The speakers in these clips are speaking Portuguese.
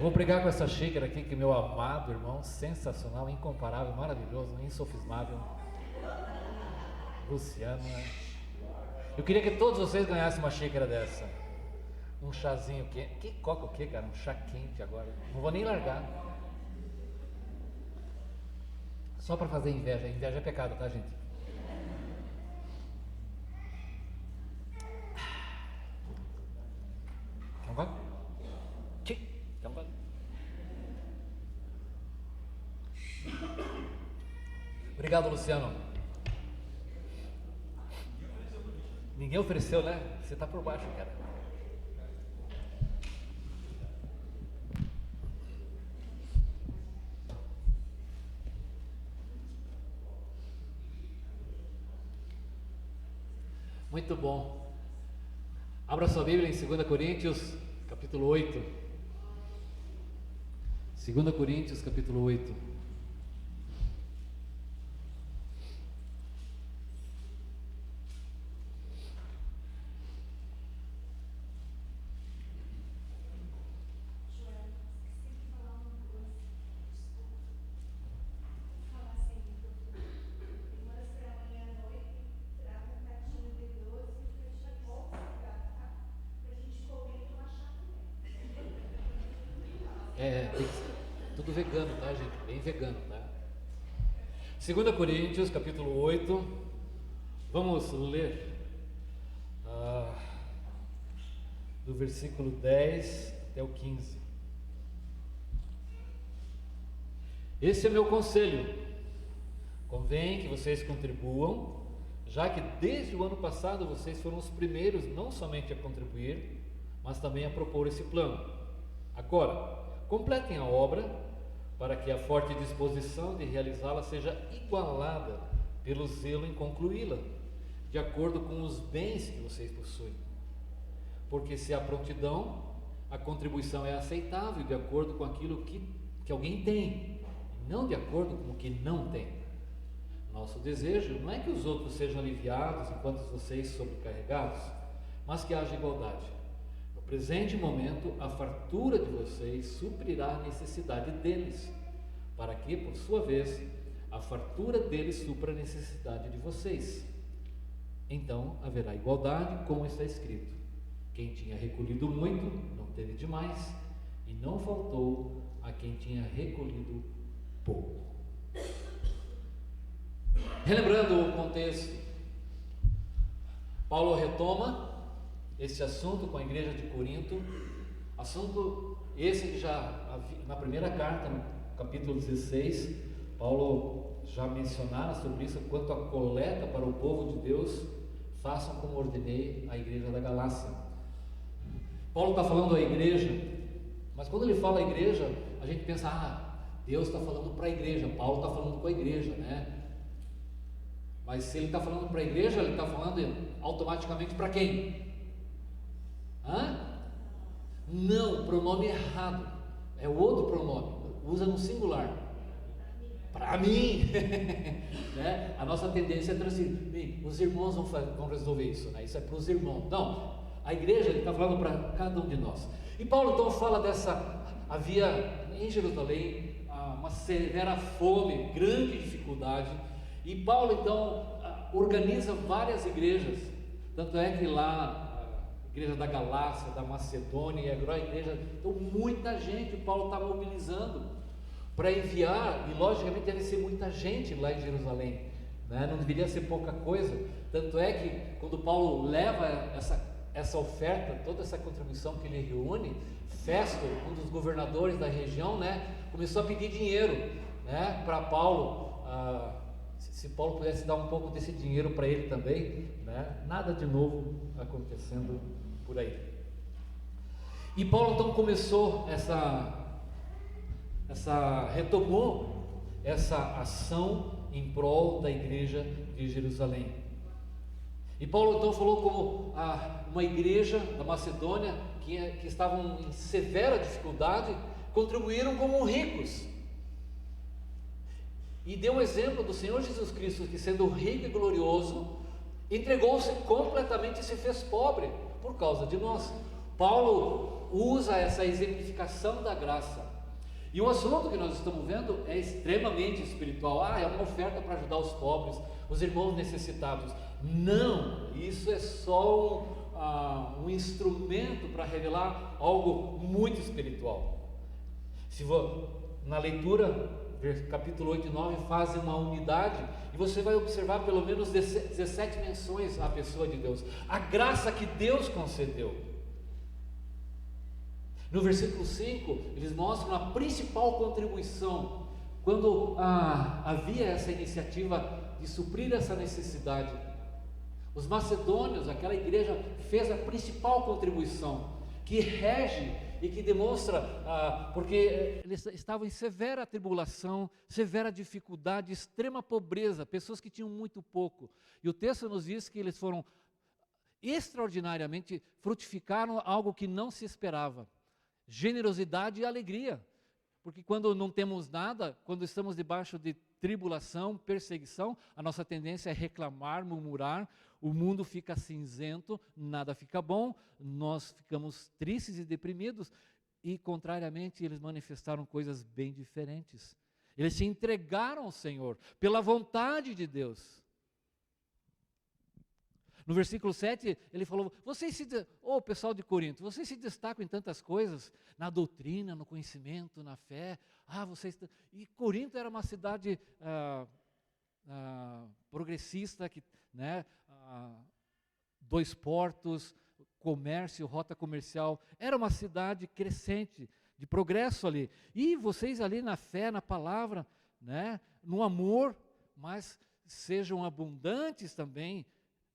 Vou pregar com essa xícara aqui que meu amado irmão, sensacional, incomparável, maravilhoso, insofismável, Luciano. Eu queria que todos vocês ganhassem uma xícara dessa. Um chazinho quente. Que coca o que, cara? Um chá quente agora. Não vou nem largar. Só para fazer inveja. Inveja é pecado, tá, gente? Não vai? Então vai. Obrigado, Luciano. Ninguém ofereceu, né? Você tá por baixo, cara. Muito bom. Abra sua Bíblia em 2 Coríntios, capítulo 8. 2 Coríntios, capítulo 8. Tudo vegano, tá, gente? Bem vegano, tá? 2 Coríntios, capítulo 8. Vamos ler do versículo 10 até o 15. Esse é meu conselho. Convém que vocês contribuam, já que desde o ano passado vocês foram os primeiros não somente a contribuir, mas também a propor esse plano. Agora, completem a obra, para que a forte disposição de realizá-la seja igualada pelo zelo em concluí-la, de acordo com os bens que vocês possuem. Porque se há prontidão, a contribuição é aceitável de acordo com aquilo que alguém tem, não de acordo com o que não tem. Nosso desejo não é que os outros sejam aliviados enquanto vocês sobrecarregados, mas que haja igualdade. No presente momento, a fartura de vocês suprirá a necessidade deles, para que, por sua vez, a fartura deles supra a necessidade de vocês. Então haverá igualdade, como está escrito: quem tinha recolhido muito, não teve demais, e não faltou a quem tinha recolhido pouco. Relembrando o contexto, Paulo retoma esse assunto com a igreja de Corinto, assunto esse que já na primeira carta, no capítulo 16, Paulo já mencionara sobre isso, quanto à coleta para o povo de Deus, façam como ordenei à igreja da Galácia. Paulo está falando à igreja, mas quando ele fala à igreja, a gente pensa, Deus está falando para a igreja, Paulo está falando com a igreja, né? Mas se ele está falando para a igreja, ele está falando automaticamente para quem? Não, pronome errado, é o outro pronome, usa no singular, para mim. Né? A nossa tendência é transferir, os irmãos vão resolver isso, né? Isso é para os irmãos. Não, a igreja, ele está falando para cada um de nós. E Paulo então fala havia em Jerusalém uma severa fome, grande dificuldade, e Paulo então organiza várias igrejas, tanto é que lá igreja da Galácia, da Macedônia e agora a igreja, então muita gente Paulo está mobilizando para enviar, e logicamente deve ser muita gente lá em Jerusalém, né? Não deveria ser pouca coisa, tanto é que quando Paulo leva essa oferta, toda essa contribuição que ele reúne, Festo, um dos governadores da região, né, começou a pedir dinheiro, né, para Paulo, se Paulo pudesse dar um pouco desse dinheiro para ele também, né? Nada de novo acontecendo por aí. E Paulo então começou retomou essa ação em prol da igreja de Jerusalém. E Paulo então falou como uma igreja da Macedônia que estavam em severa dificuldade, contribuíram como ricos. E deu o exemplo do Senhor Jesus Cristo, que sendo rico e glorioso, entregou-se completamente e se fez pobre por causa de nós. Paulo usa essa exemplificação da graça. E o assunto que nós estamos vendo é extremamente espiritual. É uma oferta para ajudar os pobres, os irmãos necessitados. Não, isso é só um instrumento para revelar algo muito espiritual. Se na leitura, capítulo 8 e 9 fazem uma unidade, e você vai observar pelo menos 17 menções à pessoa de Deus, a graça que Deus concedeu. No versículo 5, eles mostram a principal contribuição, quando havia essa iniciativa de suprir essa necessidade. Os macedônios, aquela igreja, fez a principal contribuição, que rege e que demonstra, porque eles estavam em severa tribulação, severa dificuldade, extrema pobreza, pessoas que tinham muito pouco. E o texto nos diz que eles foram extraordinariamente, frutificaram algo que não se esperava. Generosidade e alegria, porque quando não temos nada, quando estamos debaixo de tribulação, perseguição, a nossa tendência é reclamar, murmurar, o mundo fica cinzento, nada fica bom, nós ficamos tristes e deprimidos, e contrariamente eles manifestaram coisas bem diferentes. Eles se entregaram ao Senhor, pela vontade de Deus. No versículo 7, ele falou, pessoal de Corinto, vocês se destacam em tantas coisas, na doutrina, no conhecimento, na fé, e Corinto era uma cidade progressista, né, 2 portos, comércio, rota comercial, era uma cidade crescente, de progresso ali, e vocês ali na fé, na palavra, né, no amor, mas sejam abundantes também,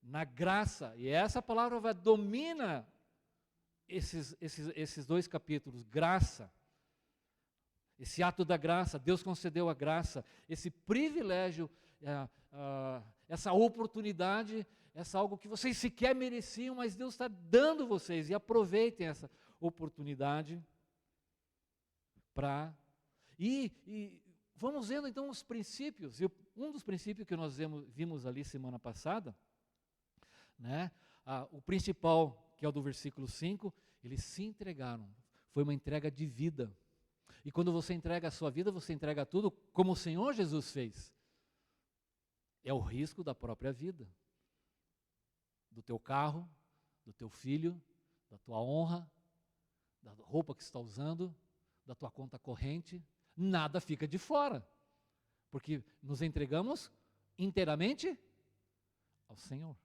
na graça, e essa palavra domina esses 2 capítulos, graça, esse ato da graça, Deus concedeu a graça, esse privilégio, essa oportunidade, algo que vocês sequer mereciam, mas Deus está dando vocês, e aproveitem essa oportunidade e vamos vendo então os princípios, e um dos princípios que nós vimos ali semana passada, né? O principal, que é o do versículo 5, eles se entregaram, foi uma entrega de vida, e quando você entrega a sua vida, você entrega tudo, como o Senhor Jesus fez, é o risco da própria vida, do teu carro, do teu filho, da tua honra, da roupa que você está usando, da tua conta corrente, nada fica de fora, porque nos entregamos inteiramente ao Senhor.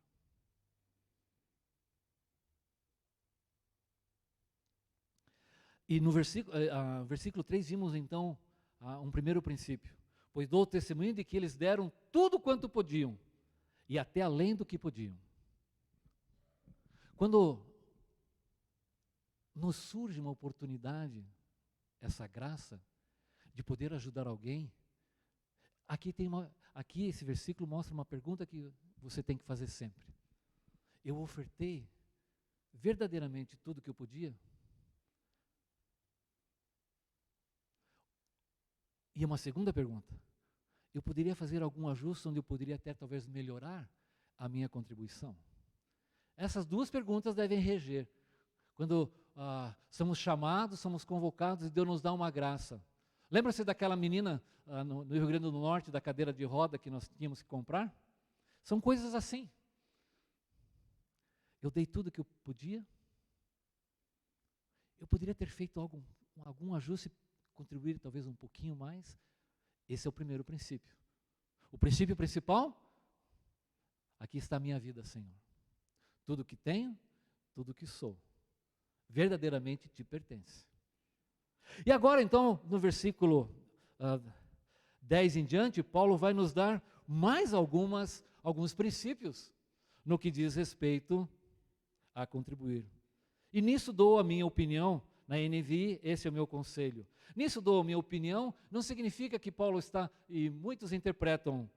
E no versículo 3 vimos então um primeiro princípio. Pois dou testemunho de que eles deram tudo quanto podiam, e até além do que podiam. Quando nos surge uma oportunidade, essa graça, de poder ajudar alguém, aqui esse versículo mostra uma pergunta que você tem que fazer sempre. Eu ofertei verdadeiramente tudo que eu podia? E uma segunda pergunta, eu poderia fazer algum ajuste onde eu poderia até talvez melhorar a minha contribuição? Essas 2 perguntas devem reger. Quando somos chamados, somos convocados e Deus nos dá uma graça. Lembra-se daquela menina no Rio Grande do Norte, da cadeira de roda que nós tínhamos que comprar? São coisas assim. Eu dei tudo que eu podia? Eu poderia ter feito algum ajuste, contribuir talvez um pouquinho mais? Esse é o primeiro princípio. O princípio principal, aqui está a minha vida, Senhor. Tudo que tenho, tudo que sou, verdadeiramente te pertence. E agora então, no versículo 10 em diante, Paulo vai nos dar mais alguns princípios no que diz respeito a contribuir. E nisso dou a minha opinião. Na NVI, esse é o meu conselho. Nisso dou a minha opinião, não significa que Paulo está, e muitos interpretam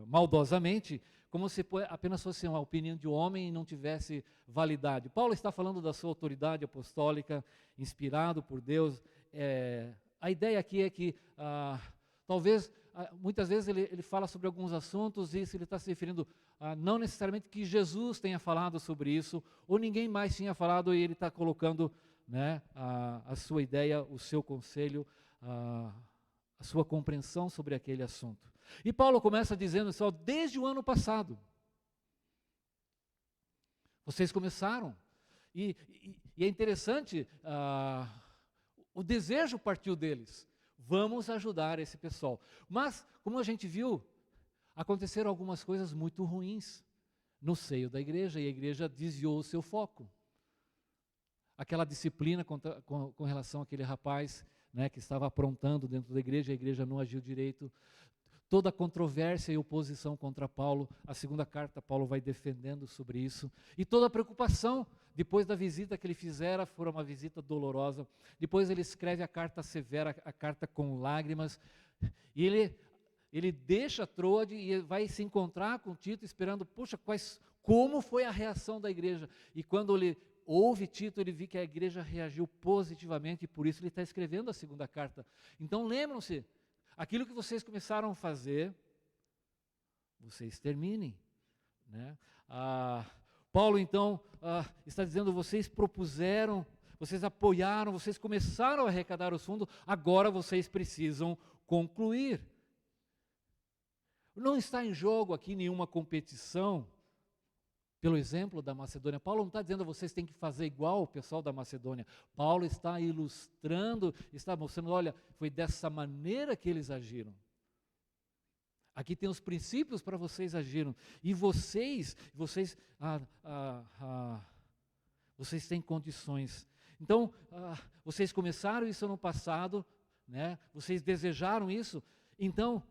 maldosamente, como se apenas fosse uma opinião de homem e não tivesse validade. Paulo está falando da sua autoridade apostólica, inspirado por Deus. A ideia aqui é que talvez muitas vezes ele fala sobre alguns assuntos, e isso ele está se referindo não necessariamente que Jesus tenha falado sobre isso, ou ninguém mais tinha falado, e ele está colocando, né, a sua ideia, o seu conselho, a sua compreensão sobre aquele assunto. E Paulo começa dizendo só, desde o ano passado, vocês começaram, e é interessante, o desejo partiu deles, vamos ajudar esse pessoal. Mas, como a gente viu, aconteceram algumas coisas muito ruins no seio da igreja, e a igreja desviou o seu foco. Aquela disciplina com relação àquele rapaz, né, que estava aprontando dentro da igreja, a igreja não agiu direito. Toda a controvérsia e oposição contra Paulo, a segunda carta Paulo vai defendendo sobre isso, e toda a preocupação, depois da visita que ele fizera, foi uma visita dolorosa, depois ele escreve a carta severa, a carta com lágrimas, e ele deixa Troade e vai se encontrar com Tito, esperando, puxa, como foi a reação da igreja, e quando ele ouve Tito, ele viu que a igreja reagiu positivamente, e por isso ele está escrevendo a segunda carta. Então lembram-se, aquilo que vocês começaram a fazer, vocês terminem, né? Paulo então está dizendo, vocês propuseram, vocês apoiaram, vocês começaram a arrecadar os fundos, agora vocês precisam concluir. Não está em jogo aqui nenhuma competição, pelo exemplo da Macedônia. Paulo não está dizendo que vocês têm que fazer igual o pessoal da Macedônia. Paulo está ilustrando, está mostrando, olha, foi dessa maneira que eles agiram. Aqui tem os princípios para vocês agirem. E vocês têm condições. Então, vocês começaram isso no passado, né? Vocês desejaram isso. Então,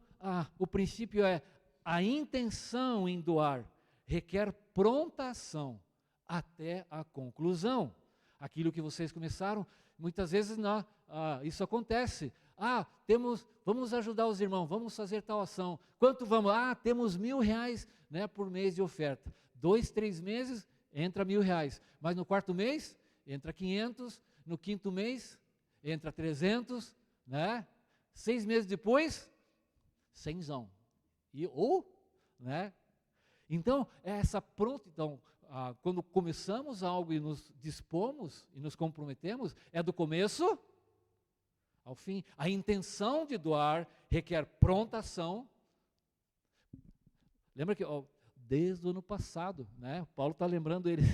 o princípio é a intenção em doar requer pronta ação até a conclusão. Aquilo que vocês começaram, muitas vezes isso acontece. Vamos ajudar os irmãos, vamos fazer tal ação. Quanto vamos? Temos R$1.000, né, por mês de oferta. 2, 3 meses, entra R$1.000. Mas no quarto mês, entra 500. No quinto mês, entra 300. Né? 6 meses depois, 100. Né? Então, quando começamos algo e nos dispomos e nos comprometemos, é do começo ao fim. A intenção de doar requer pronta ação. Lembra que desde o ano passado, né? Paulo está lembrando eles,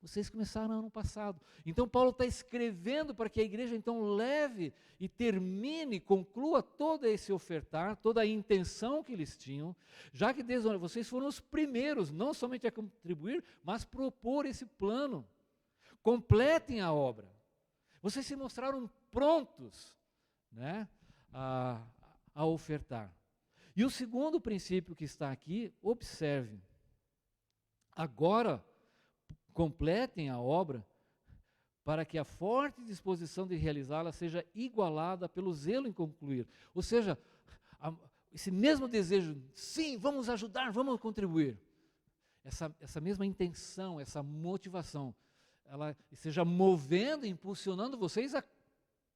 vocês começaram no ano passado. Então Paulo está escrevendo para que a igreja então leve e termine, conclua todo esse ofertar, toda a intenção que eles tinham, já que desde vocês foram os primeiros, não somente a contribuir, mas propor esse plano. Completem a obra. Vocês se mostraram prontos, né, a ofertar. E o segundo princípio que está aqui, observe. Agora, completem a obra para que a forte disposição de realizá-la seja igualada pelo zelo em concluir. Ou seja, esse mesmo desejo, sim, vamos ajudar, vamos contribuir. Essa mesma intenção, essa motivação, ela esteja movendo, impulsionando vocês a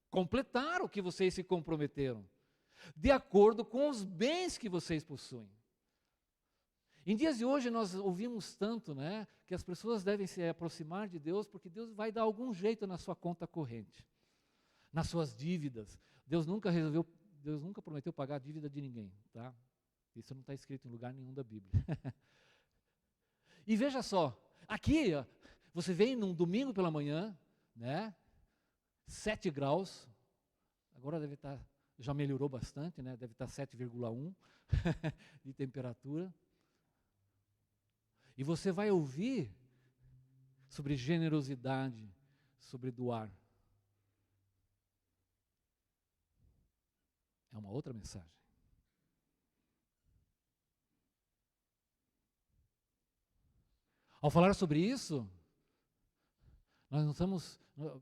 completar o que vocês se comprometeram, de acordo com os bens que vocês possuem. Em dias de hoje nós ouvimos tanto, né, que as pessoas devem se aproximar de Deus porque Deus vai dar algum jeito na sua conta corrente, nas suas dívidas. Deus nunca prometeu pagar a dívida de ninguém, tá? Isso não está escrito em lugar nenhum da Bíblia. E veja só, aqui você vem num domingo pela manhã, né, 7 graus, agora deve estar, já melhorou bastante, né, deve estar 7,1 de temperatura. E você vai ouvir sobre generosidade, sobre doar. É uma outra mensagem. Ao falar sobre isso,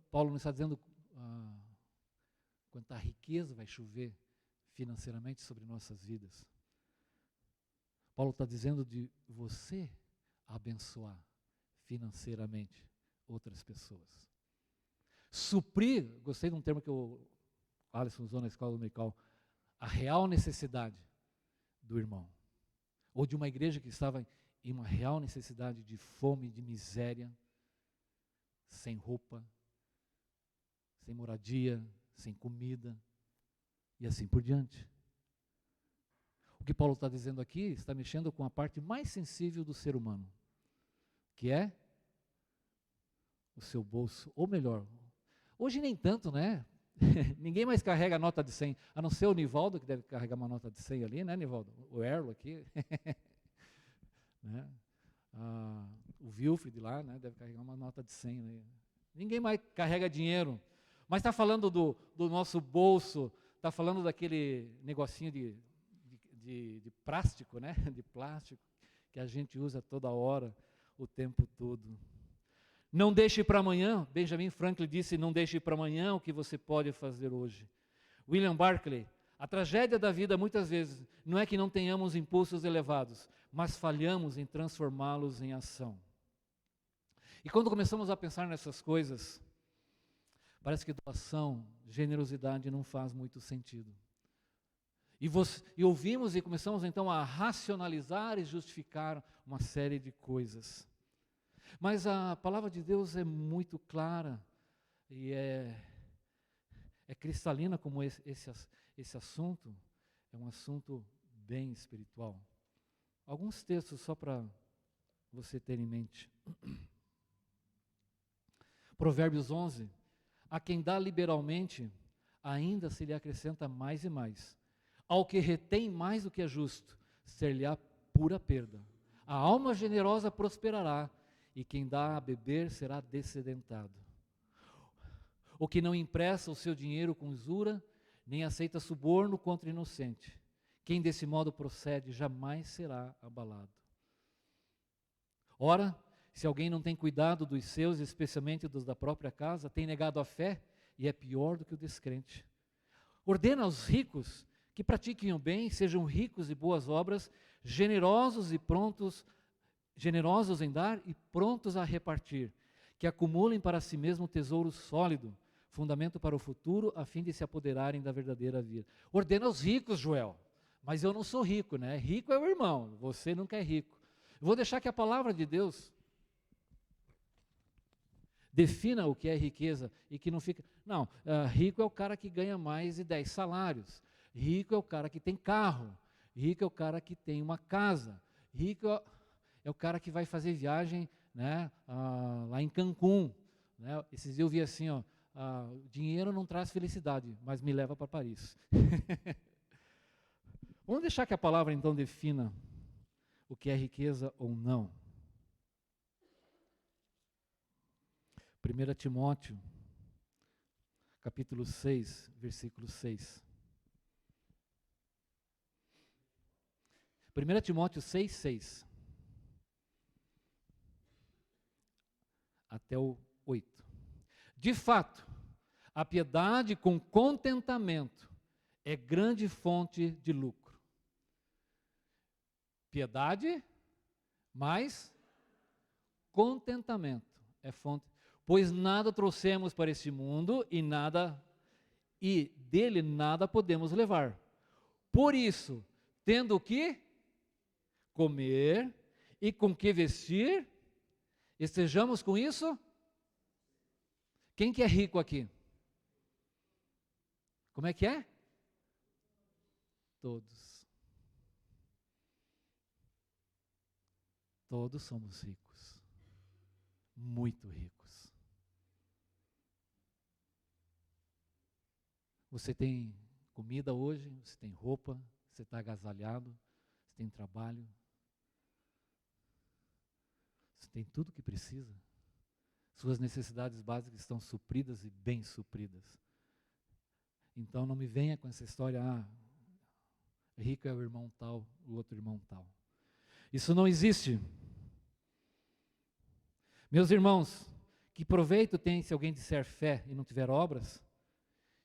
Paulo não está dizendo quanta riqueza vai chover financeiramente sobre nossas vidas. Paulo está dizendo de você abençoar financeiramente outras pessoas. Suprir, gostei de um termo que o Alisson usou na escola dominical, a real necessidade do irmão, ou de uma igreja que estava em uma real necessidade de fome, de miséria, sem roupa, sem moradia, sem comida, e assim por diante. O que Paulo está dizendo aqui está mexendo com a parte mais sensível do ser humano, que é o seu bolso, ou melhor, hoje nem tanto, né? Ninguém mais carrega a nota de 100, a não ser o Nivaldo, que deve carregar uma nota de 100 ali, né, Nivaldo? O Erlo aqui, né? O Wilfried lá, né, deve carregar uma nota de 100, né? Ninguém mais carrega dinheiro, mas está falando do nosso bolso, está falando daquele negocinho de plástico, né? De plástico, que a gente usa toda hora, o tempo todo. Não deixe para amanhã, Benjamin Franklin disse, não deixe para amanhã o que você pode fazer hoje. William Barclay, a tragédia da vida muitas vezes não é que não tenhamos impulsos elevados, mas falhamos em transformá-los em ação. E quando começamos a pensar nessas coisas, parece que doação, generosidade não faz muito sentido. E ouvimos e começamos então a racionalizar e justificar uma série de coisas. Mas a palavra de Deus é muito clara e é cristalina como esse assunto, é um assunto bem espiritual. Alguns textos só para você ter em mente. Provérbios 11, a quem dá liberalmente, ainda se lhe acrescenta mais e mais. Ao que retém mais do que é justo, ser-lhe-á pura perda. A alma generosa prosperará, e quem dá a beber será descedentado. O que não empresta o seu dinheiro com usura, nem aceita suborno contra o inocente. Quem desse modo procede jamais será abalado. Ora, se alguém não tem cuidado dos seus, especialmente dos da própria casa, tem negado a fé e é pior do que o descrente. Ordena aos ricos que pratiquem o bem, sejam ricos de boas obras, generosos em dar e prontos a repartir, que acumulem para si mesmo tesouro sólido, fundamento para o futuro, a fim de se apoderarem da verdadeira vida. Ordena aos ricos, Joel, mas eu não sou rico, né? Rico é o irmão, você nunca é rico. Eu vou deixar que a palavra de Deus defina o que é riqueza e que não fica... Não, rico é o cara que ganha mais de 10 salários, rico é o cara que tem carro, rico é o cara que tem uma casa, rico é o cara que vai fazer viagem, né, lá em Cancún. Né? Esses dias eu vi assim, dinheiro não traz felicidade, mas me leva para Paris. Vamos deixar que a palavra então defina o que é riqueza ou não. 1 Timóteo, capítulo 6, versículo 6. 1 Timóteo 6, 6. Até o 8. De fato, a piedade com contentamento é grande fonte de lucro. Piedade mais contentamento é fonte. Pois nada trouxemos para este mundo e dele nada podemos levar. Por isso, tendo o que comer e com que vestir, estejamos com isso? Quem que é rico aqui? Como é que é? Todos. Todos somos ricos. Muito ricos. Você tem comida hoje, você tem roupa, você está agasalhado, você tem trabalho. Você tem tudo o que precisa. Suas necessidades básicas estão supridas e bem supridas. Então não me venha com essa história, rico é o irmão tal, o outro irmão tal. Isso não existe. Meus irmãos, que proveito tem se alguém disser fé e não tiver obras?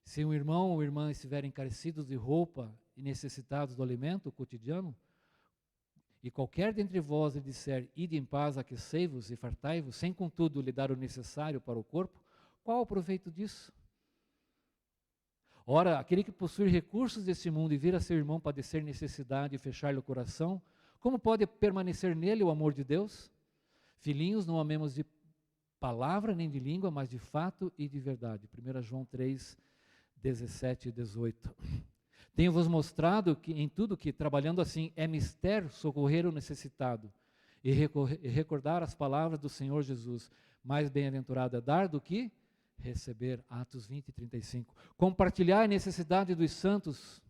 Se um irmão ou irmã estiverem carecidos de roupa e necessitados do alimento cotidiano, e qualquer dentre vós lhe disser, ide em paz, aquecei-vos e fartai-vos, sem contudo lhe dar o necessário para o corpo, qual o proveito disso? Ora, aquele que possui recursos desse mundo e vir a seu irmão padecer necessidade e fechar-lhe o coração, como pode permanecer nele o amor de Deus? Filhinhos, não amemos de palavra nem de língua, mas de fato e de verdade. 1 João 3, 17 e 18. Tenho-vos mostrado que em tudo que, trabalhando assim, é mister socorrer o necessitado e recordar as palavras do Senhor Jesus. Mais bem-aventurado é dar do que receber. Atos 20 e 35. Compartilhar a necessidade dos santos.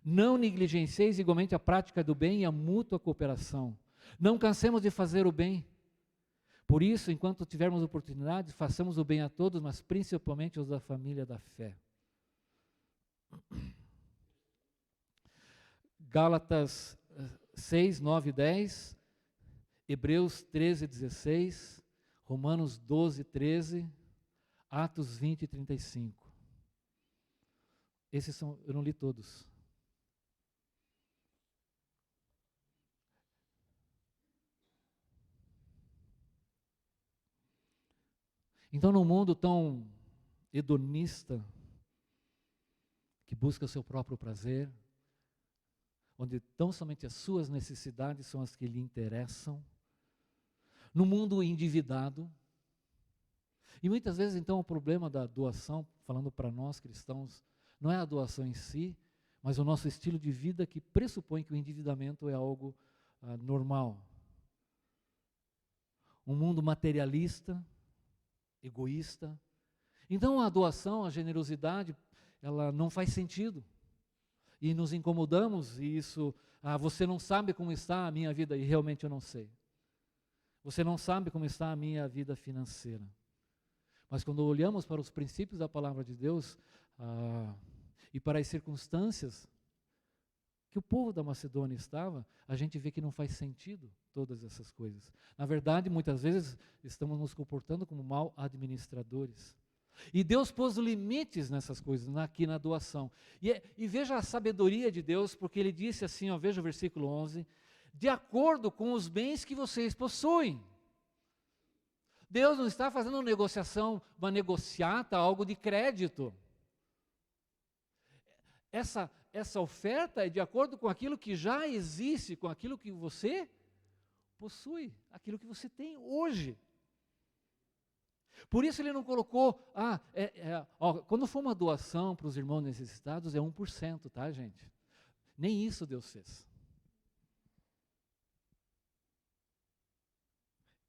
Não negligencieis igualmente a prática do bem e a mútua cooperação. Não cansemos de fazer o bem. Por isso, enquanto tivermos oportunidade, façamos o bem a todos, mas principalmente aos da família da fé. Gálatas 6, 9 e 10, Hebreus 13, 16, Romanos 12, 13, Atos 20 e 35. Esses são, eu não li todos. Então, num mundo tão hedonista, que busca o seu próprio prazer, onde tão somente as suas necessidades são as que lhe interessam, no mundo endividado, e muitas vezes então o problema da doação, falando para nós cristãos, não é a doação em si, mas o nosso estilo de vida que pressupõe que o endividamento é algo normal. Um mundo materialista, egoísta. Então a doação, a generosidade, ela não faz sentido. E nos incomodamos, e isso, você não sabe como está a minha vida, e realmente eu não sei. Você não sabe como está a minha vida financeira. Mas quando olhamos para os princípios da palavra de Deus, e para as circunstâncias que o povo da Macedônia estava, a gente vê que não faz sentido todas essas coisas. Na verdade, muitas vezes estamos nos comportando como mal administradores. E Deus pôs limites nessas coisas, aqui na doação. E veja a sabedoria de Deus, porque Ele disse assim, veja o versículo 11, de acordo com os bens que vocês possuem. Deus não está fazendo uma negociação, uma negociata, algo de crédito. Essa oferta é de acordo com aquilo que já existe, com aquilo que você possui, aquilo que você tem hoje. Por isso ele não colocou, quando for uma doação para os irmãos necessitados é 1%, tá, gente? Nem isso Deus fez.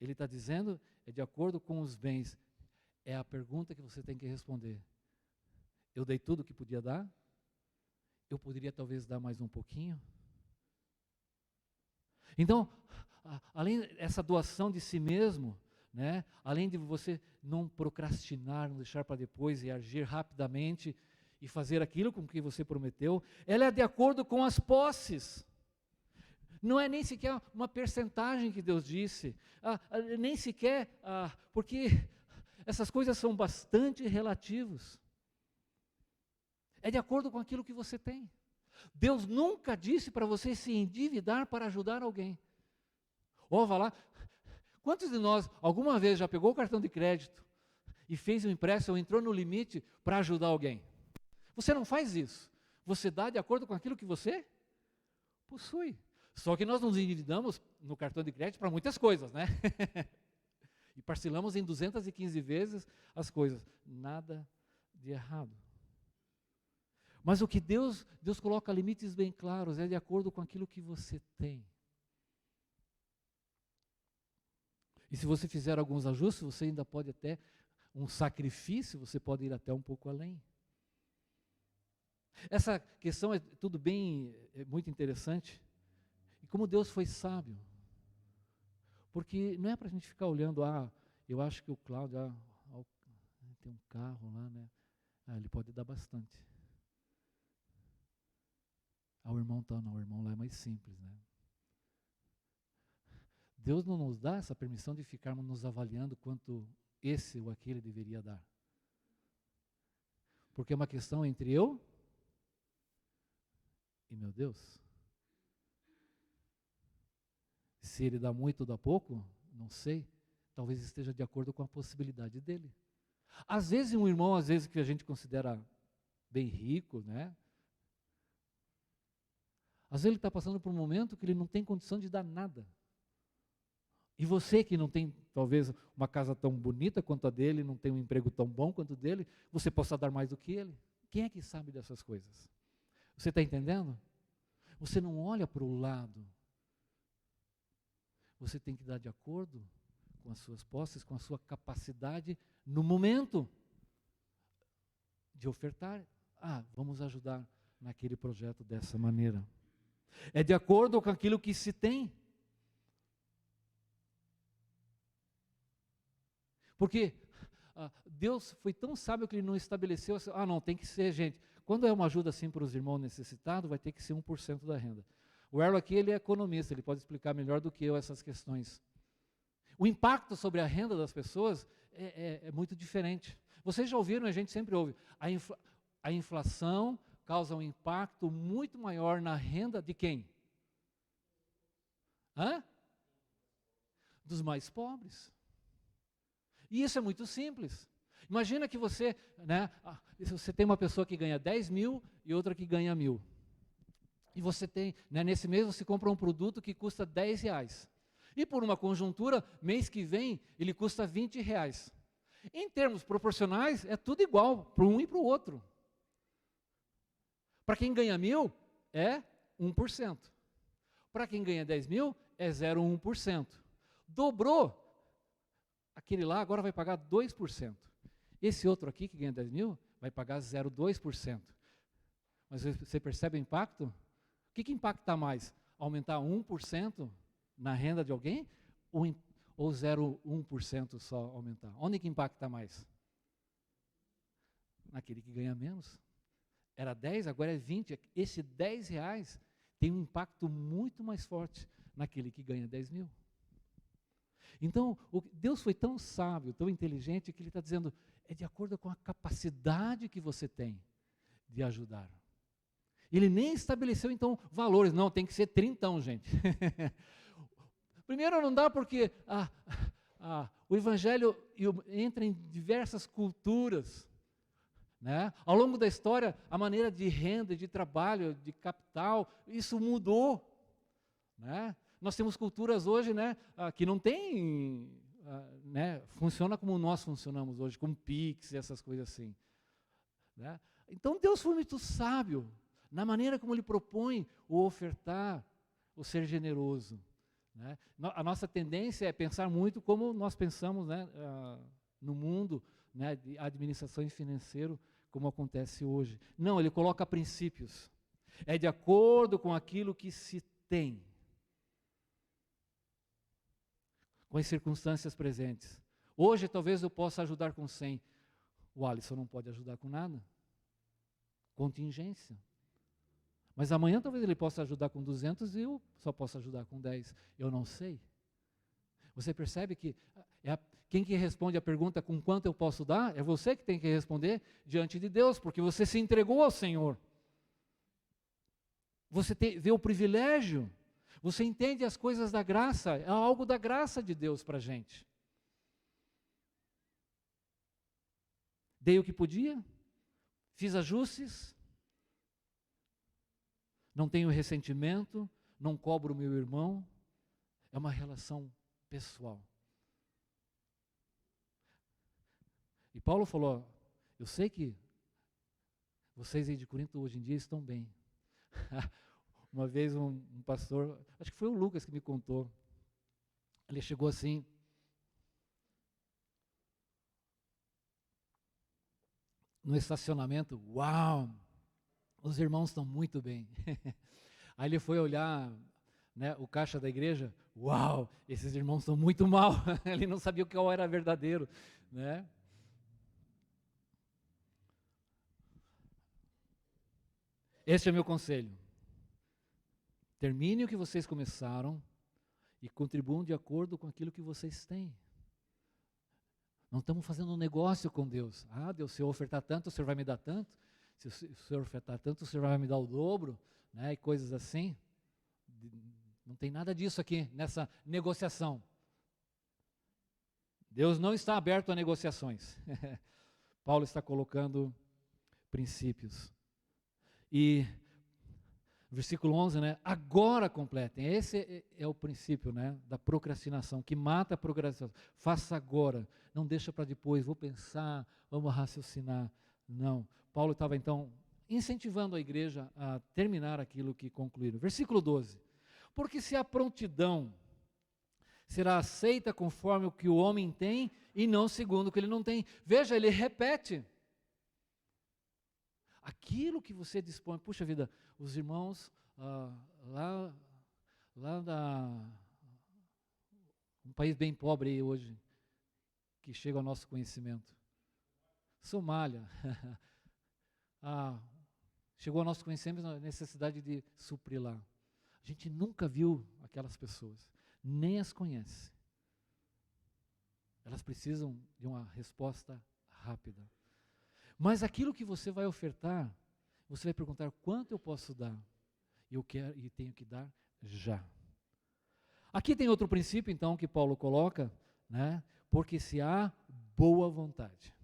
Ele está dizendo, é de acordo com os bens. É a pergunta que você tem que responder. Eu dei tudo o que podia dar? Eu poderia talvez dar mais um pouquinho? Então, além dessa doação de si mesmo, né, além de você não procrastinar, não deixar para depois e agir rapidamente e fazer aquilo com que você prometeu, ela é de acordo com as posses. Não é nem sequer uma percentagem que Deus disse, nem sequer, porque essas coisas são bastante relativas. É de acordo com aquilo que você tem. Deus nunca disse para você se endividar para ajudar alguém. Vá lá. Quantos de nós, alguma vez, já pegou o cartão de crédito e fez um empréstimo ou entrou no limite para ajudar alguém? Você não faz isso. Você dá de acordo com aquilo que você possui. Só que nós nos endividamos no cartão de crédito para muitas coisas, né? E parcelamos em 215 vezes as coisas. Nada de errado. Mas o que Deus coloca limites bem claros, é de acordo com aquilo que você tem. E se você fizer alguns ajustes, você ainda pode até, um sacrifício, você pode ir até um pouco além. Essa questão é tudo bem, é muito interessante. E como Deus foi sábio. Porque não é para a gente ficar olhando, eu acho que o Cláudio, tem um carro lá, né? Ele pode dar bastante. O irmão não, o irmão lá é mais simples, né? Deus não nos dá essa permissão de ficarmos nos avaliando quanto esse ou aquele deveria dar. Porque é uma questão entre eu e meu Deus. Se ele dá muito ou dá pouco, não sei, talvez esteja de acordo com a possibilidade dele. Às vezes um irmão, que a gente considera bem rico, né? Às vezes ele está passando por um momento que ele não tem condição de dar nada. E você que não tem, talvez, uma casa tão bonita quanto a dele, não tem um emprego tão bom quanto o dele, você possa dar mais do que ele. Quem é que sabe dessas coisas? Você está entendendo? Você não olha para o lado. Você tem que dar de acordo com as suas posses, com a sua capacidade no momento de ofertar. Vamos ajudar naquele projeto dessa maneira. É de acordo com aquilo que se tem. Porque Deus foi tão sábio que Ele não estabeleceu assim, não, tem que ser, gente, quando é uma ajuda assim para os irmãos necessitados, vai ter que ser 1% da renda. O Erlo aqui, ele é economista, ele pode explicar melhor do que eu essas questões. O impacto sobre a renda das pessoas é muito diferente. Vocês já ouviram, a gente sempre ouve, a inflação causa um impacto muito maior na renda de quem? Dos mais pobres. E isso é muito simples. Imagina que você tem uma pessoa que ganha 10 mil e outra que ganha 1.000. E você tem, nesse mês você compra um produto que custa 10 reais. E por uma conjuntura, mês que vem, ele custa 20 reais. Em termos proporcionais, é tudo igual, para um e para o outro. Para quem ganha 1.000, é 1%. Para quem ganha 10 mil, é 0,1%. Dobrou. Aquele lá agora vai pagar 2%. Esse outro aqui, que ganha 10 mil, vai pagar 0,2%. Mas você percebe o impacto? O que impacta mais? Aumentar 1% na renda de alguém ou 0,1% só aumentar? Onde que impacta mais? Naquele que ganha menos. Era 10, agora é 20. Esse 10 reais tem um impacto muito mais forte naquele que ganha 10 mil. Então, Deus foi tão sábio, tão inteligente, que Ele está dizendo, é de acordo com a capacidade que você tem de ajudar. Ele nem estabeleceu, então, valores. Não, tem que ser 30, gente. Primeiro, não dá porque o Evangelho entra em diversas culturas. Né? Ao longo da história, a maneira de renda, de trabalho, de capital, isso mudou. Né? Nós temos culturas hoje, que não tem, funciona como nós funcionamos hoje, com Pix e essas coisas assim. Né? Então Deus foi muito sábio na maneira como Ele propõe o ofertar, o ser generoso. Né? A nossa tendência é pensar muito como nós pensamos no mundo, de administração e financeiro, como acontece hoje. Não, Ele coloca princípios. É de acordo com aquilo que se tem. Com as circunstâncias presentes. Hoje talvez eu possa ajudar com 100. O Alisson não pode ajudar com nada. Contingência. Mas amanhã talvez ele possa ajudar com 200 e eu só posso ajudar com 10. Eu não sei. Você percebe que quem que responde a pergunta com quanto eu posso dar, é você que tem que responder diante de Deus, porque você se entregou ao Senhor. Você vê o privilégio. Você entende as coisas da graça, é algo da graça de Deus para a gente. Dei o que podia, fiz ajustes, não tenho ressentimento, não cobro o meu irmão, é uma relação pessoal. E Paulo falou, eu sei que vocês aí de Corinto hoje em dia estão bem. Uma vez um pastor, acho que foi o Lucas que me contou, ele chegou assim, no estacionamento, uau, os irmãos estão muito bem. Aí ele foi olhar o caixa da igreja, uau, esses irmãos estão muito mal. Ele não sabia qual era verdadeiro. Né? Este é meu conselho. Termine o que vocês começaram e contribuam de acordo com aquilo que vocês têm. Não estamos fazendo um negócio com Deus. Deus, se eu ofertar tanto, o Senhor vai me dar tanto. Se o Senhor ofertar tanto, o Senhor vai me dar o dobro, e coisas assim. Não tem nada disso aqui, nessa negociação. Deus não está aberto a negociações. Paulo está colocando princípios. E versículo 11, né? Agora completem. Esse é o princípio, né? Da procrastinação, que mata a procrastinação. Faça agora, não deixa para depois, vou pensar, vamos raciocinar. Não. Paulo estava então incentivando a igreja a terminar aquilo que concluíram. Versículo 12. Porque se a prontidão será aceita conforme o que o homem tem e não segundo o que ele não tem. Veja, ele repete. Aquilo que você dispõe, puxa vida, os irmãos lá um país bem pobre aí hoje, que chega ao nosso conhecimento. Somália. Chegou ao nosso conhecimento a necessidade de suprir lá. A gente nunca viu aquelas pessoas, nem as conhece. Elas precisam de uma resposta rápida. Mas aquilo que você vai ofertar, você vai perguntar quanto eu posso dar. Eu quero e tenho que dar já. Aqui tem outro princípio então que Paulo coloca, né? Porque se há boa vontade,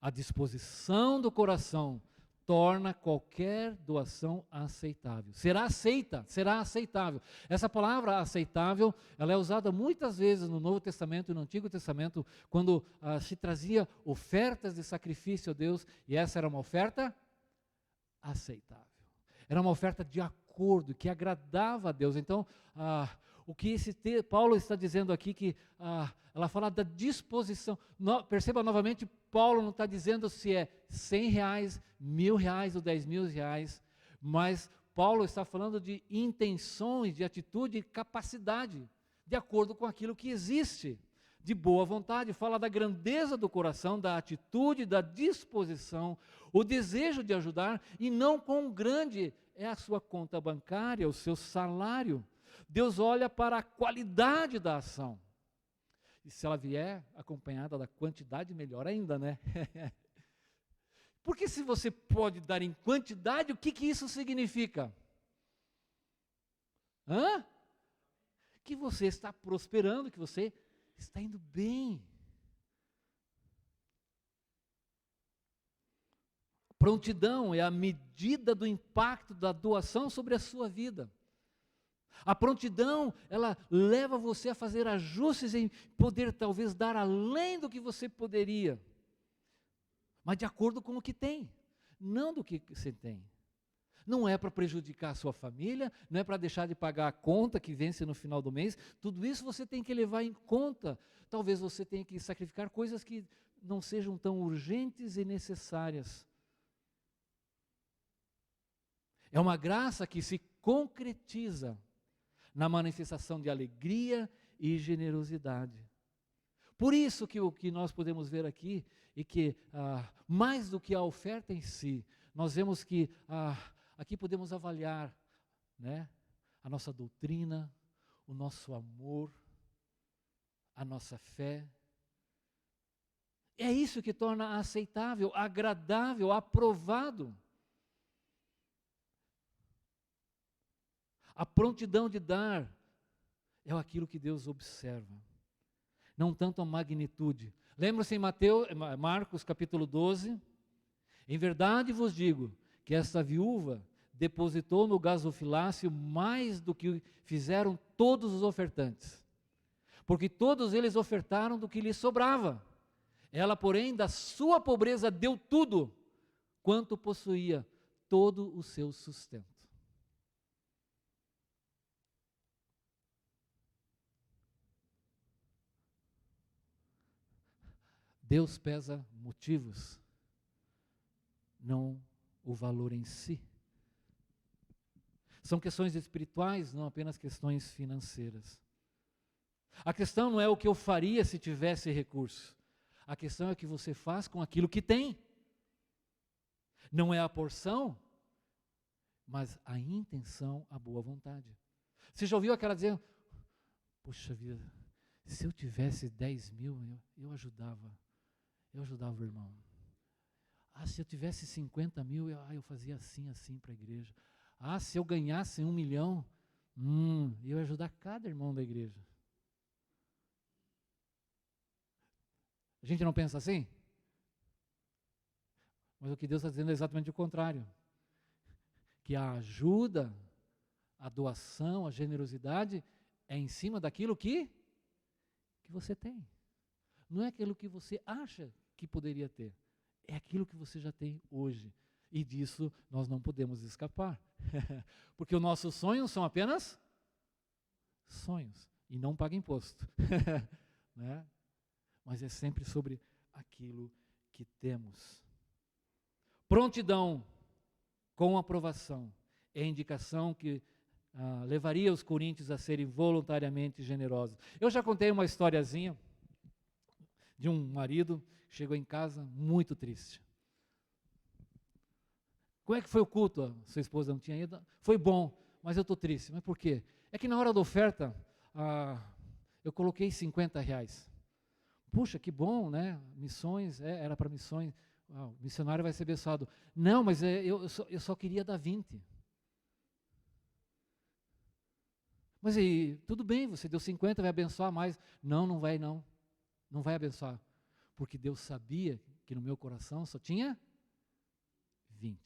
a disposição do coração torna qualquer doação aceitável. Será aceita, será aceitável. Essa palavra aceitável, ela é usada muitas vezes no Novo Testamento e no Antigo Testamento, quando se trazia ofertas de sacrifício a Deus, e essa era uma oferta aceitável. Era uma oferta de acordo, que agradava a Deus. Então, o que Paulo está dizendo aqui, que ela fala da disposição. Perceba novamente, Paulo não está dizendo se é R$100, R$1.000 ou R$10.000, mas Paulo está falando de intenções, de atitude e capacidade, de acordo com aquilo que existe, de boa vontade. Fala da grandeza do coração, da atitude, da disposição, o desejo de ajudar, e não quão grande é a sua conta bancária, o seu salário. Deus olha para a qualidade da ação. E se ela vier acompanhada da quantidade, melhor ainda, né? Porque se você pode dar em quantidade, o que isso significa? Que você está prosperando, que você está indo bem. Prontidão é a medida do impacto da doação sobre a sua vida. A prontidão, ela leva você a fazer ajustes em poder talvez dar além do que você poderia, mas de acordo com o que tem, não do que você tem. Não é para prejudicar a sua família, não é para deixar de pagar a conta que vence no final do mês. Tudo isso você tem que levar em conta. Talvez você tenha que sacrificar coisas que não sejam tão urgentes e necessárias. É uma graça que se concretiza na manifestação de alegria e generosidade. Por isso que o que nós podemos ver aqui, e que mais do que a oferta em si, nós vemos que aqui podemos avaliar, né, a nossa doutrina, o nosso amor, a nossa fé. É isso que torna aceitável, agradável, aprovado. A prontidão de dar é aquilo que Deus observa, não tanto a magnitude. Lembra-se em Marcos capítulo 12? Em verdade vos digo que esta viúva depositou no gasofilácio mais do que fizeram todos os ofertantes, porque todos eles ofertaram do que lhes sobrava. Ela, porém, da sua pobreza deu tudo quanto possuía, todo o seu sustento. Deus pesa motivos, não o valor em si. São questões espirituais, não apenas questões financeiras. A questão não é o que eu faria se tivesse recurso. A questão é o que você faz com aquilo que tem. Não é a porção, mas a intenção, a boa vontade. Você já ouviu aquela dizer, puxa vida, se eu tivesse 10.000, eu ajudava o irmão. Se eu tivesse 50.000, eu fazia assim para a igreja. Se eu ganhasse 1 milhão, eu ia ajudar cada irmão da igreja. A gente não pensa assim? Mas o que Deus está dizendo é exatamente o contrário. Que a ajuda, a doação, a generosidade é em cima daquilo que você tem. Não é aquilo que você acha que poderia ter. É aquilo que você já tem hoje. E disso nós não podemos escapar. Porque os nossos sonhos são apenas sonhos. E não paga imposto. Né? Mas é sempre sobre aquilo que temos. Prontidão com aprovação é a indicação que levaria os coríntios a serem voluntariamente generosos. Eu já contei uma historiazinha de um marido que chegou em casa muito triste. Como é que foi o culto? A sua esposa não tinha ido? Foi bom, mas eu estou triste. Mas por quê? É que na hora da oferta, eu coloquei R$50. Puxa, que bom, né? Missões, era para missões. O missionário vai ser abençoado. Não, mas eu só queria dar 20. Mas aí, tudo bem, você deu 50, vai abençoar mais. Não, não vai não. Não vai abençoar. Porque Deus sabia que no meu coração só tinha 20.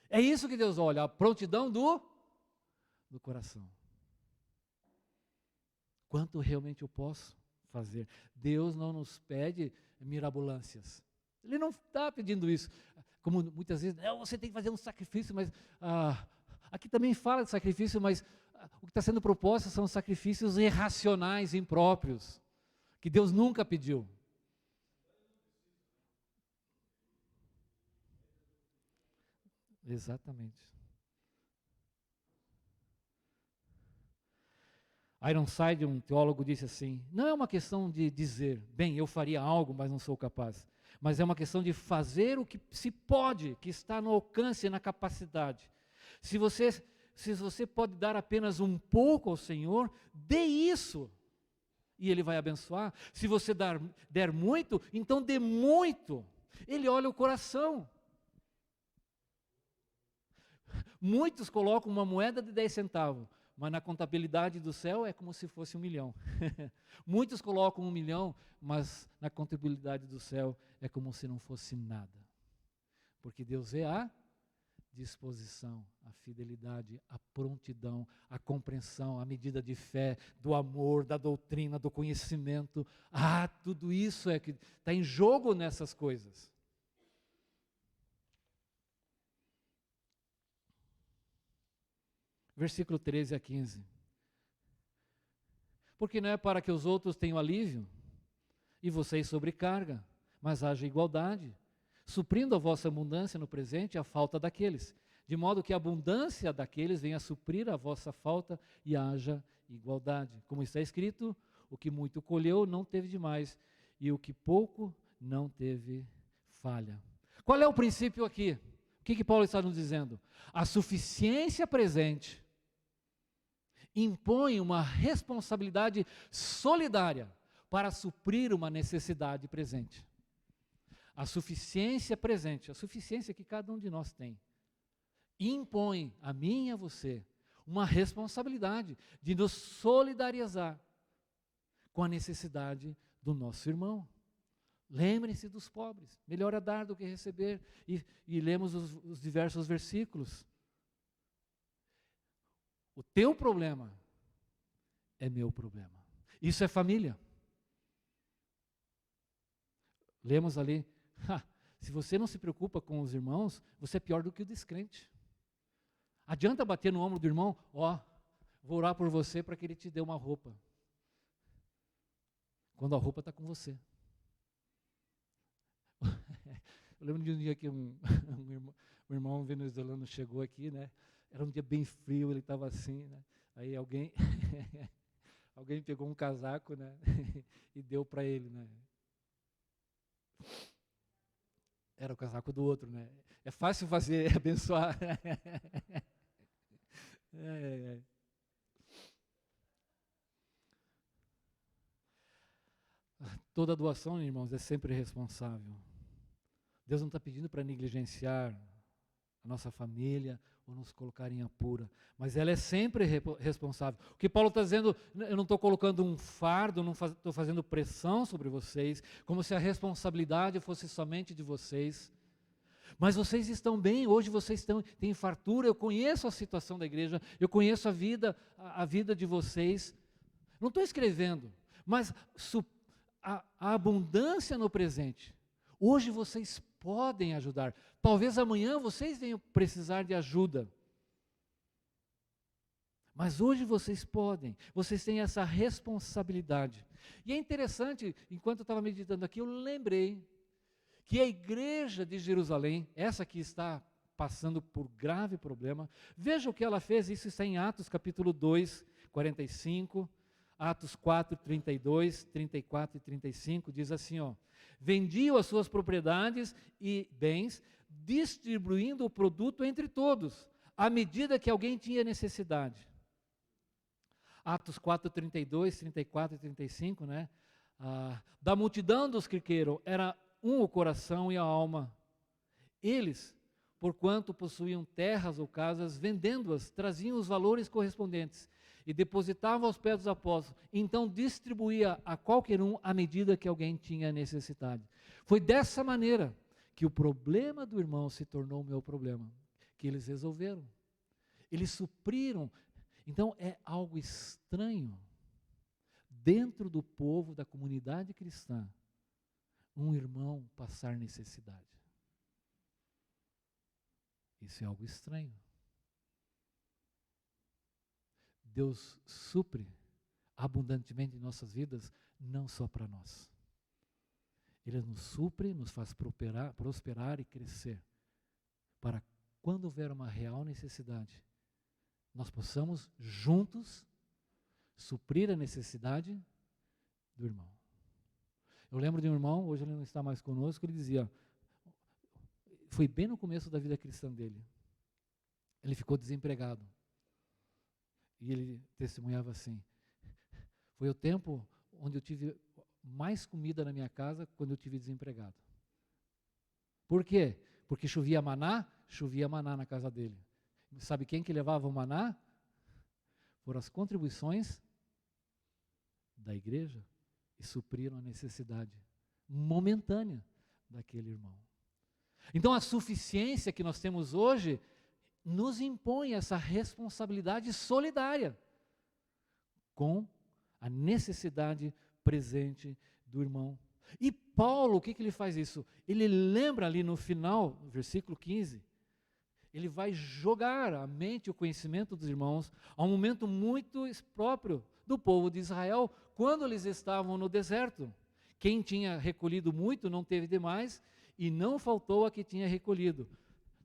É isso que Deus olha, a prontidão do coração. Quanto realmente eu posso fazer? Deus não nos pede mirabolâncias. Ele não está pedindo isso. Como muitas vezes, você tem que fazer um sacrifício, mas aqui também fala de sacrifício, mas o que está sendo proposto são sacrifícios irracionais, impróprios, que Deus nunca pediu. Exatamente. Ironside, um teólogo, disse assim: não é uma questão de dizer, bem, eu faria algo, mas não sou capaz. Mas é uma questão de fazer o que se pode, que está no alcance e na capacidade. Se você pode dar apenas um pouco ao Senhor, dê isso, e Ele vai abençoar. Se você der muito, então dê muito. Ele olha o coração. Muitos colocam uma moeda de 10 centavos, mas na contabilidade do céu é como se fosse 1 milhão. Muitos colocam 1 milhão, mas na contabilidade do céu é como se não fosse nada. Porque Deus vê a disposição, a fidelidade, a prontidão, a compreensão, a medida de fé, do amor, da doutrina, do conhecimento. Tudo isso é que está em jogo nessas coisas. Versículo 13 a 15. Porque não é para que os outros tenham alívio e vocês sobrecarga, mas haja igualdade, suprindo a vossa abundância no presente a falta daqueles, de modo que a abundância daqueles venha a suprir a vossa falta e haja igualdade. Como está escrito, o que muito colheu não teve demais, e o que pouco não teve falha. Qual é o princípio aqui? O que Paulo está nos dizendo? A suficiência presente impõe uma responsabilidade solidária para suprir uma necessidade presente. A suficiência presente, a suficiência que cada um de nós tem, impõe a mim e a você uma responsabilidade de nos solidarizar com a necessidade do nosso irmão. Lembrem-se dos pobres, melhor é dar do que receber, e lemos os diversos versículos. O teu problema é meu problema. Isso é família. Lemos ali, se você não se preocupa com os irmãos, você é pior do que o descrente. Adianta bater no ombro do irmão, vou orar por você para que ele te dê uma roupa. Quando a roupa está com você. Eu lembro de um dia que um irmão venezuelano chegou aqui, né? Era um dia bem frio, ele estava assim, né? Aí alguém pegou um casaco, né? E deu para ele, né? Era o casaco do outro, né? É fácil fazer, abençoar. Toda doação, irmãos, é sempre responsável. Deus não está pedindo para negligenciar a nossa família, ou nos colocar em apura, mas ela é sempre responsável. O que Paulo está dizendo, eu não estou colocando um fardo, não estou fazendo pressão sobre vocês, como se a responsabilidade fosse somente de vocês. Mas vocês estão bem, hoje vocês têm fartura, eu conheço a situação da igreja, eu conheço a vida de vocês. Não estou escrevendo, mas a abundância no presente. Hoje vocês podem ajudar. Talvez amanhã vocês venham precisar de ajuda. Mas hoje vocês podem, vocês têm essa responsabilidade. E é interessante, enquanto eu estava meditando aqui, eu lembrei que a igreja de Jerusalém, essa que está passando por grave problema, veja o que ela fez, isso está em Atos capítulo 2, 45, Atos 4, 32, 34 e 35, diz assim, vendiam as suas propriedades e bens, distribuindo o produto entre todos, à medida que alguém tinha necessidade. Atos 4, 32, 34 e 35, né? Da multidão dos que creram, era um o coração e a alma. Eles, porquanto possuíam terras ou casas, vendendo-as, traziam os valores correspondentes e depositavam aos pés dos apóstolos. Então distribuía a qualquer um à medida que alguém tinha necessidade. Foi dessa maneira que o problema do irmão se tornou o meu problema, que eles resolveram. Eles supriram. Então é algo estranho dentro do povo, da comunidade cristã, um irmão passar necessidade. Isso é algo estranho. Deus supre abundantemente em nossas vidas, não só para nós. Ele nos supre, nos faz prosperar e crescer, para quando houver uma real necessidade, nós possamos juntos suprir a necessidade do irmão. Eu lembro de um irmão, hoje ele não está mais conosco, ele dizia, foi bem no começo da vida cristã dele, ele ficou desempregado, e ele testemunhava assim, foi o tempo onde eu tive mais comida na minha casa, quando eu tive desempregado. Por quê? Porque chovia maná na casa dele. Sabe quem que levava o maná? Foram as contribuições da igreja, e supriram a necessidade momentânea daquele irmão. Então a suficiência que nós temos hoje nos impõe essa responsabilidade solidária com a necessidade presente do irmão. E Paulo, o que ele faz isso? Ele lembra ali no final, no versículo 15, ele vai jogar a mente e o conhecimento dos irmãos a um momento muito próprio do povo de Israel, quando eles estavam no deserto. Quem tinha recolhido muito não teve demais, e não faltou a que tinha recolhido.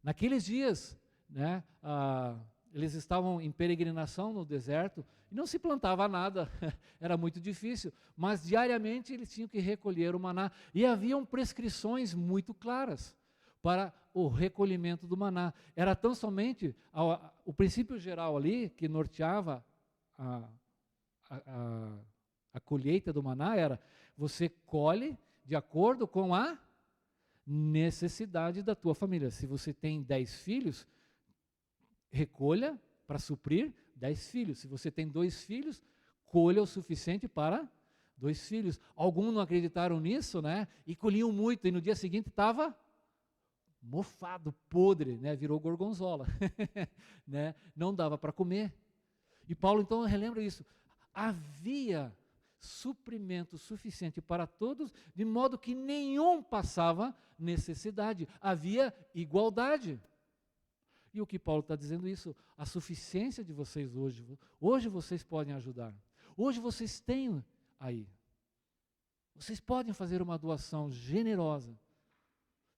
Naqueles dias, né, eles estavam em peregrinação no deserto, e não se plantava nada, era muito difícil, mas diariamente eles tinham que recolher o maná, e haviam prescrições muito claras para o recolhimento do maná. Era tão somente o princípio geral ali, que norteava a colheita do maná, era, você colhe de acordo com a necessidade da tua família. Se você tem 10 filhos, recolha para suprir 10 filhos. Se você tem 2 filhos, colha o suficiente para 2 filhos. Alguns não acreditaram nisso, né? E colhiam muito, e no dia seguinte estava mofado, podre, né? Virou gorgonzola, né? Não dava para comer. E Paulo então relembra isso. Havia suprimento suficiente para todos, de modo que nenhum passava necessidade. Havia igualdade. E o que Paulo está dizendo isso? A suficiência de vocês hoje. Hoje vocês podem ajudar. Hoje vocês têm aí. Vocês podem fazer uma doação generosa,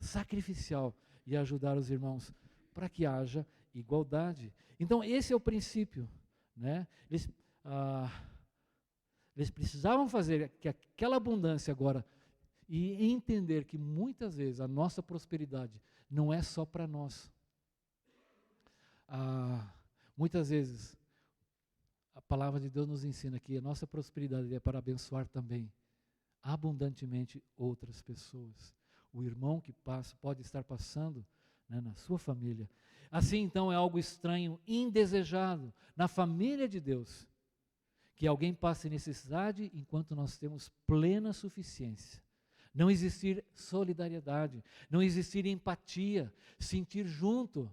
sacrificial, e ajudar os irmãos para que haja igualdade. Então esse é o princípio, né? Eles precisavam fazer que aquela abundância agora, e entender que muitas vezes a nossa prosperidade não é só para nós. Muitas vezes a palavra de Deus nos ensina que a nossa prosperidade é para abençoar também abundantemente outras pessoas. O irmão que pode estar passando né, na sua família. Assim, então, é algo estranho, indesejado, na família de Deus, que alguém passe necessidade enquanto nós temos plena suficiência. Não existir solidariedade, não existir empatia, sentir junto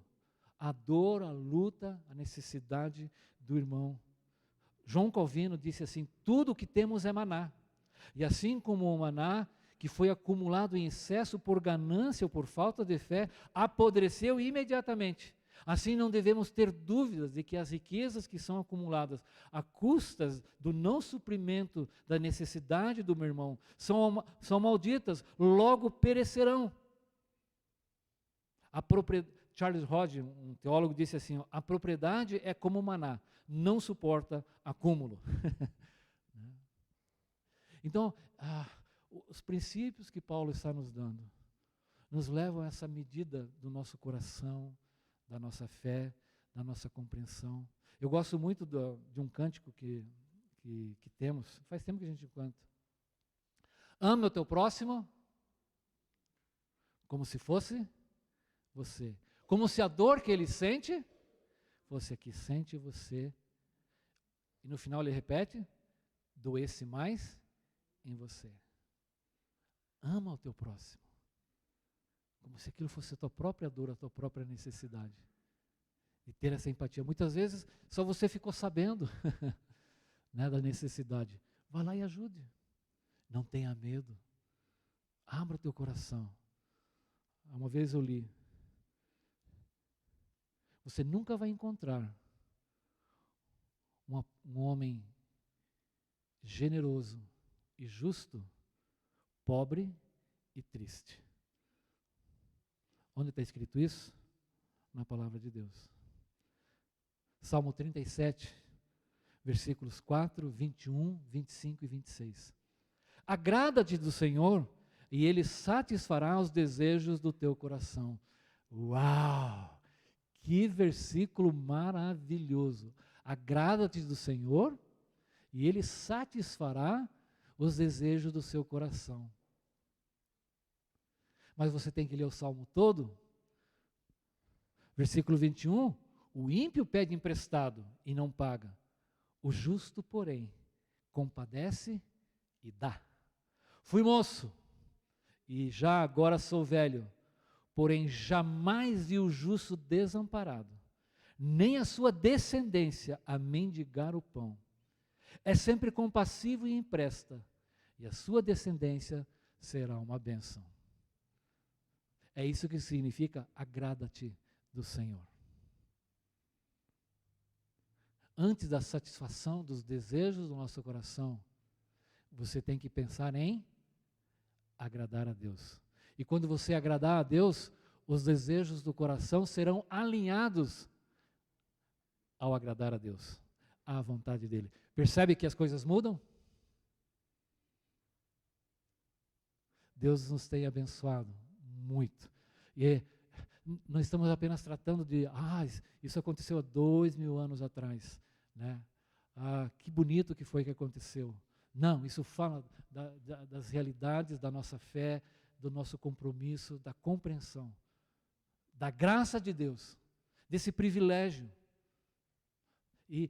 a dor, a luta, a necessidade do irmão. João Calvino disse assim: tudo o que temos é maná. E assim como o maná, que foi acumulado em excesso por ganância ou por falta de fé, apodreceu imediatamente. Assim não devemos ter dúvidas de que as riquezas que são acumuladas a custas do não suprimento da necessidade do meu irmão são malditas, logo perecerão. Charles Hodge, um teólogo, disse assim: a propriedade é como o maná, não suporta acúmulo. Então, os princípios que Paulo está nos dando nos levam a essa medida do nosso coração, da nossa fé, da nossa compreensão. Eu gosto muito de um cântico que temos, faz tempo que a gente canta. Ama o teu próximo como se fosse você. Como se a dor que ele sente fosse a que sente você. E no final ele repete: doesse mais em você. Ama o teu próximo, como se aquilo fosse a tua própria dor, a tua própria necessidade. E ter essa empatia. Muitas vezes só você ficou sabendo né, da necessidade. Vá lá e ajude. Não tenha medo. Abra o teu coração. Uma vez eu li: você nunca vai encontrar um homem generoso e justo, pobre e triste. Onde está escrito isso? Na palavra de Deus. Salmo 37, versículos 4, 21, 25 e 26. Agrada-te do Senhor, e Ele satisfará os desejos do teu coração. Uau! Que versículo maravilhoso! Agrada-te do Senhor, e Ele satisfará os desejos do seu coração. Mas você tem que ler o Salmo todo. Versículo 21, o ímpio pede emprestado e não paga. O justo, porém, compadece e dá. Fui moço, e já agora sou velho, porém jamais vi o justo desamparado, nem a sua descendência a mendigar o pão. É sempre compassivo e empresta, e a sua descendência será uma bênção. É isso que significa agrada-te do Senhor. Antes da satisfação dos desejos do nosso coração, você tem que pensar em agradar a Deus. E quando você agradar a Deus, os desejos do coração serão alinhados ao agradar a Deus, à vontade dEle. Percebe que as coisas mudam? Deus nos tem abençoado muito. E não estamos apenas tratando de, isso aconteceu há 2000 anos atrás, né? Que bonito que foi que aconteceu. Não, isso fala das realidades da nossa fé, do nosso compromisso, da compreensão, da graça de Deus, desse privilégio. E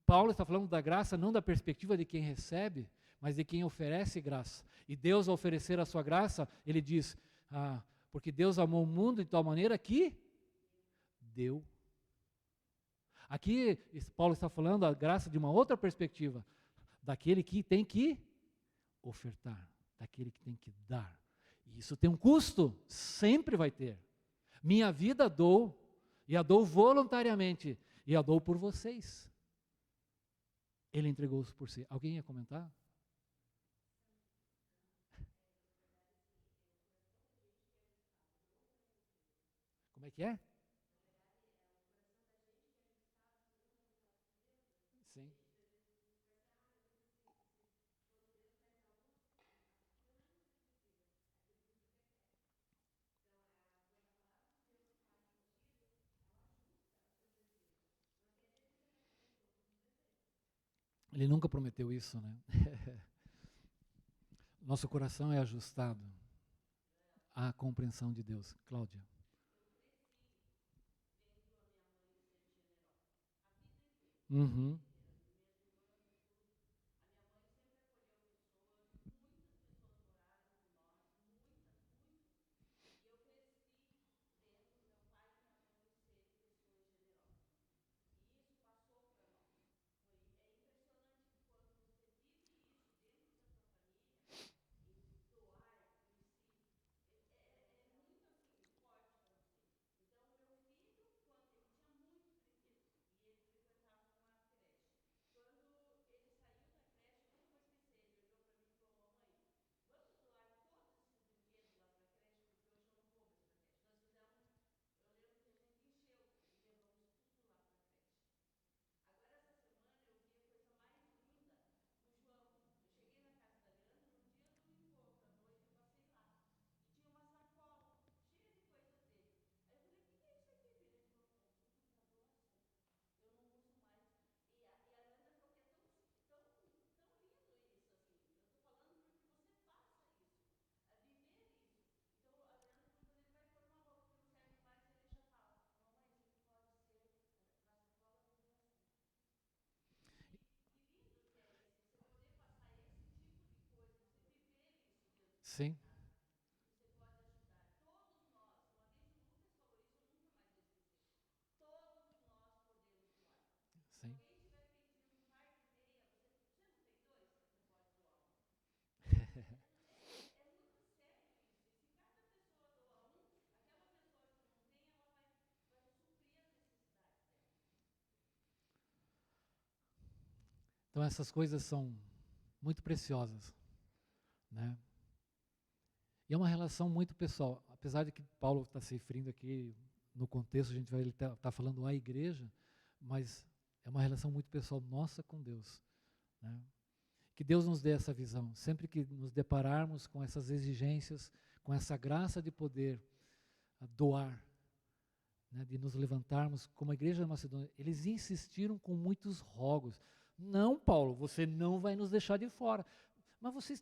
Paulo está falando da graça não da perspectiva de quem recebe, mas de quem oferece graça. E Deus, ao oferecer a sua graça, ele diz, porque Deus amou o mundo de tal maneira que deu. Aqui, Paulo está falando a graça de uma outra perspectiva, daquele que tem que ofertar, daquele que tem que dar. E isso tem um custo, sempre vai ter. Minha vida dou, e a dou voluntariamente, e a dou por vocês. Ele entregou-se por si. Alguém ia comentar? Como é que é? Sim. Ele nunca prometeu isso, né? Nosso coração é ajustado à compreensão de Deus. Cláudia. Uhum. Sim. Sim. Então essas coisas são muito preciosas, né? E é uma relação muito pessoal, apesar de que Paulo está se referindo aqui, no contexto a gente vai tá falando a igreja, mas é uma relação muito pessoal nossa com Deus, né? Que Deus nos dê essa visão, sempre que nos depararmos com essas exigências, com essa graça de poder doar, né, de nos levantarmos, como a igreja da Macedônia, eles insistiram com muitos rogos. Não, Paulo, você não vai nos deixar de fora. Mas vocês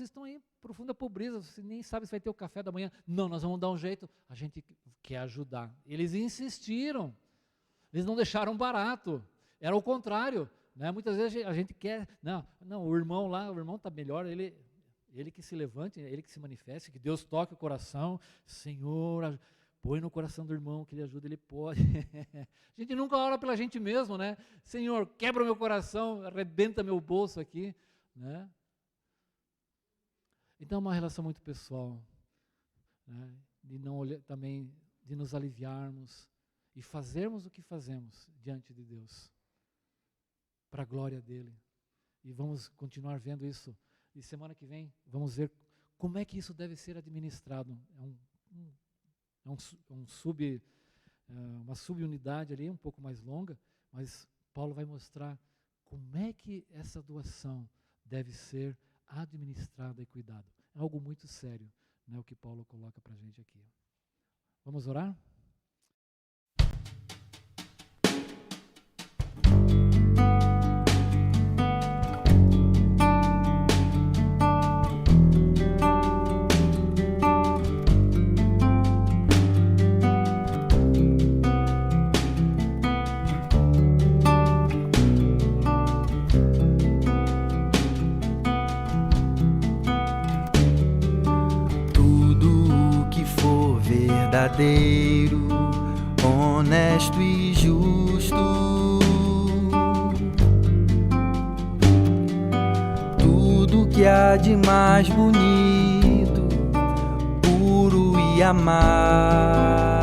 estão aí em profunda pobreza, você nem sabe se vai ter o café da manhã. Não, nós vamos dar um jeito, a gente quer ajudar. Eles insistiram, eles não deixaram barato, era o contrário, né? Muitas vezes a gente quer, não, o irmão está melhor, ele que se levante, ele que se manifeste, que Deus toque o coração, Senhor, põe no coração do irmão que ele ajuda, ele pode. A gente nunca ora pela gente mesmo, né? Senhor, quebra o meu coração, arrebenta meu bolso aqui, né? Então é uma relação muito pessoal, né? De não olhar, também de nos aliviarmos e fazermos o que fazemos diante de Deus, para a glória dele. E vamos continuar vendo isso. E semana que vem vamos ver como é que isso deve ser administrado. Uma subunidade ali, um pouco mais longa, mas Paulo vai mostrar como é que essa doação deve ser administrada e cuidada. É algo muito sério, né, o que Paulo coloca para a gente aqui. Vamos orar? Verdadeiro, honesto e justo, tudo que há de mais bonito, puro e amável,